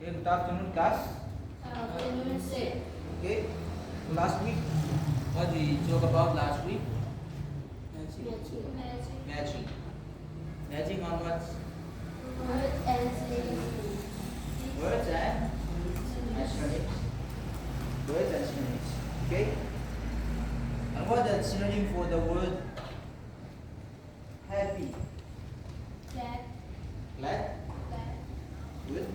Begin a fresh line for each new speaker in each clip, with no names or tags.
Good afternoon, class.
Afternoon, sir.
Okay. Last week, what we talk about last week? Matching. Matching on what?
Word and synonyms.
Words and synonyms. Words and synonyms. Okay. And what the synonym for the word happy?
Glad.
Glad.
Glad.
Good.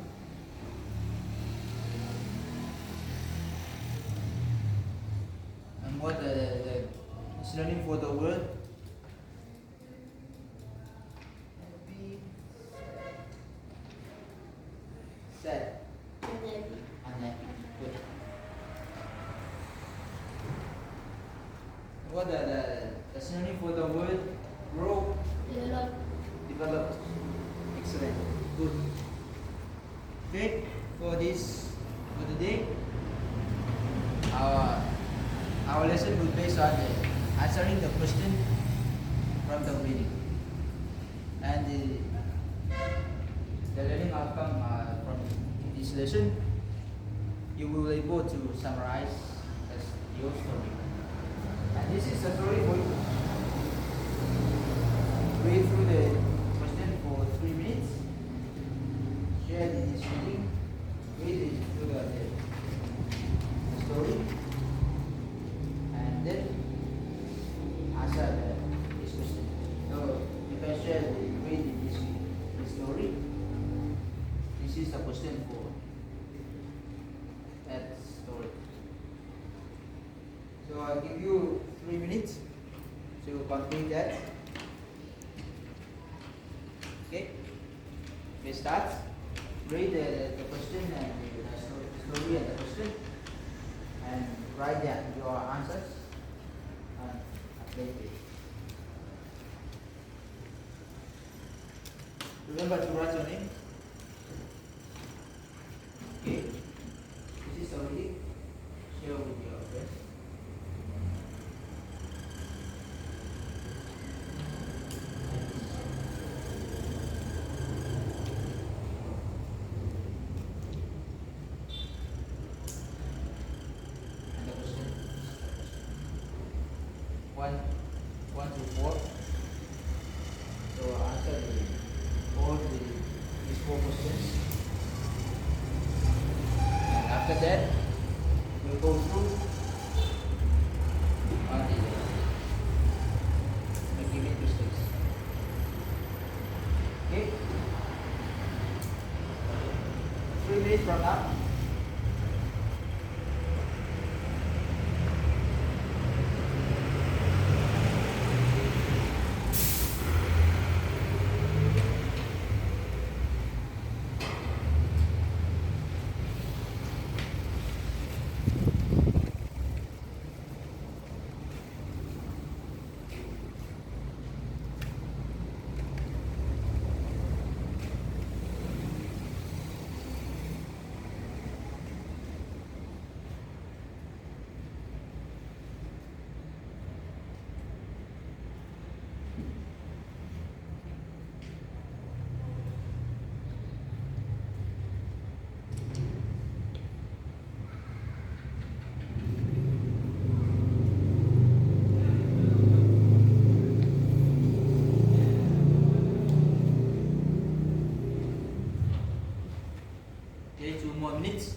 And what the synonym for the word happy? Sad.
Unhappy.
Unhappy. Good. What the synonym for the word grow?
Develop.
Developed. Excellent. Good. Okay. For today, our lesson will be based on answering the question from the reading, and the learning outcome from this lesson, you will be able to summarize as your story. And this is a story for you. Read through the question for 3 minutes. Share this reading. Read it through the story. And then answer this question. So you can share read this story. This is the question for that story. So I'll give you 3 minutes to complete that. Okay. We start. Read the question and the story and the question, and write down your answers and update it. Remember to write your name. Okay. This is already share with your friends. And the question. 1 to 4. So answer these 4 questions. And after that, we'll go through on the given questions. Okay? 3 minutes from now. Okay, 2 more minutes.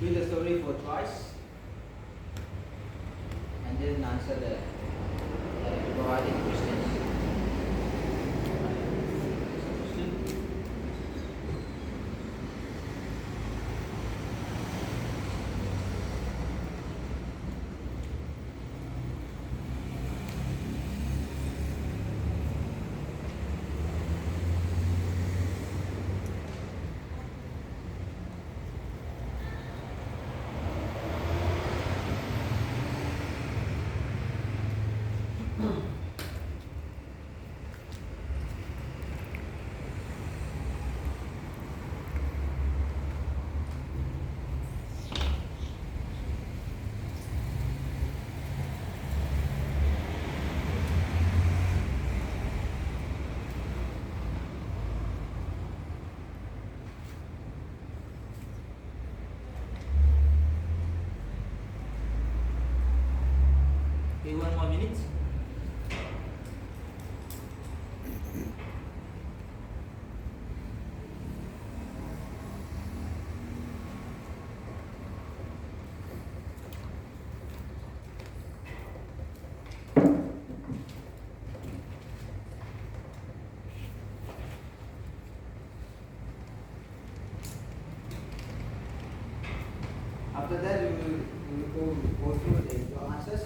Read the story for twice, and then answer the provided questions. Question. minutes. After that, we will go through your answers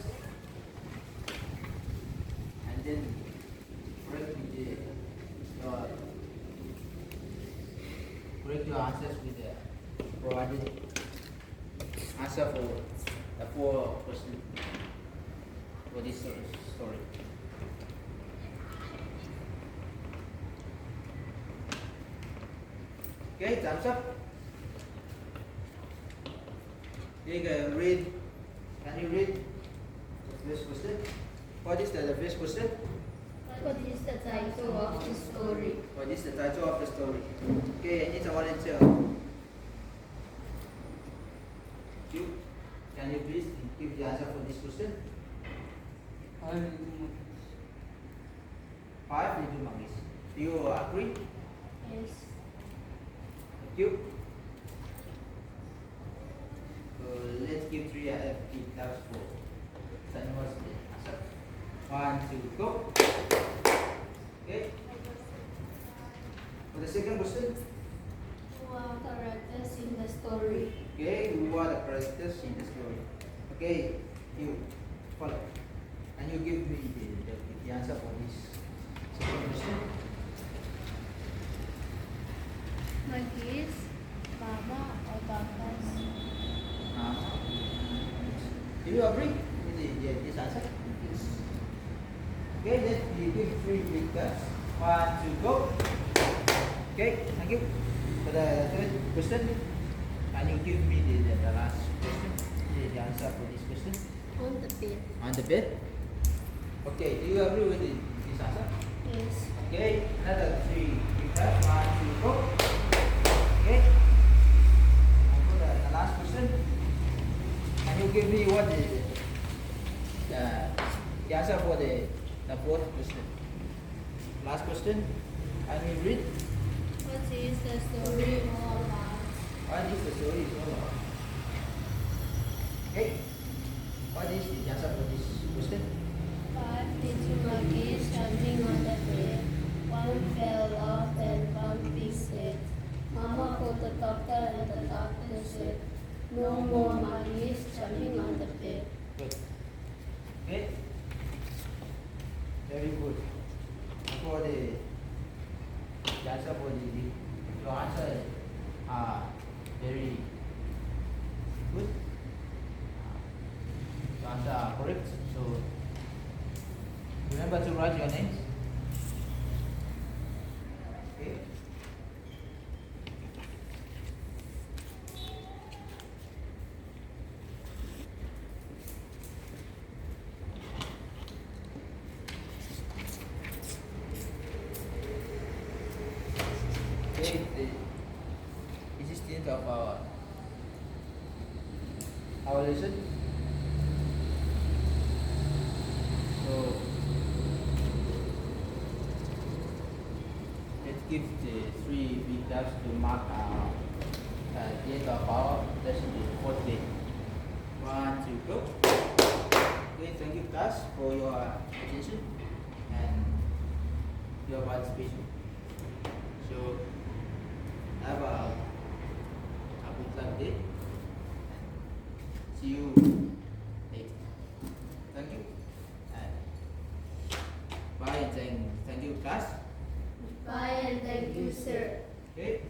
and then correct your answers with the provided answer for the 4 questions for this story. Okay, thumbs up. You can read. Can you read the first question? What is the first question?
What is the title of the story?
What is the title of the story? Okay, I need a volunteer. You, can you please give the answer for this question? 5 little monkeys. Do you agree?
Yes.
Thank you. Let's give 3 claps for Sanwas answer. 1, 2, go. Okay. For the second question,
Who are characters in the story?
okay, who are the characters in the story? Okay, you follow. And you give me the answer for this second question.
Monkeys, Mama or Bakas?
Do you agree with this answer?
Yes.
Okay, let's give 3 big claps. 1, 2, go. Okay, thank you. For the third question, can you give me the last question, the answer for this question?
On the bed.
On the bed. Okay, do you agree with this answer?
Yes.
Okay, another 3 big claps. 1, 2, go. Okay. And for the last question, can you give me what the answer for the 4th question? Last question, can you read?
What is the story all about?
What is the story is all about? Okay. What is the answer for this question?
5 little monkeys jumping on the bed. One fell off and one fixed it. Mama called the doctor and the doctor said, no more monkeys jumping on the bed.
Good. Okay. Very good. For the answer for your answer are very good. Your answer are correct. So remember to write your names. Okay. Okay, this is the end of our lesson. So let's give the 3 big claps to mark the end of our lesson, the 4th day. 1, 2, go. Okay, thank you class for your attention and your participation. So have a good luck day. See you later. Thank you. And bye and thank you class.
Bye and thank you, sir.
Okay.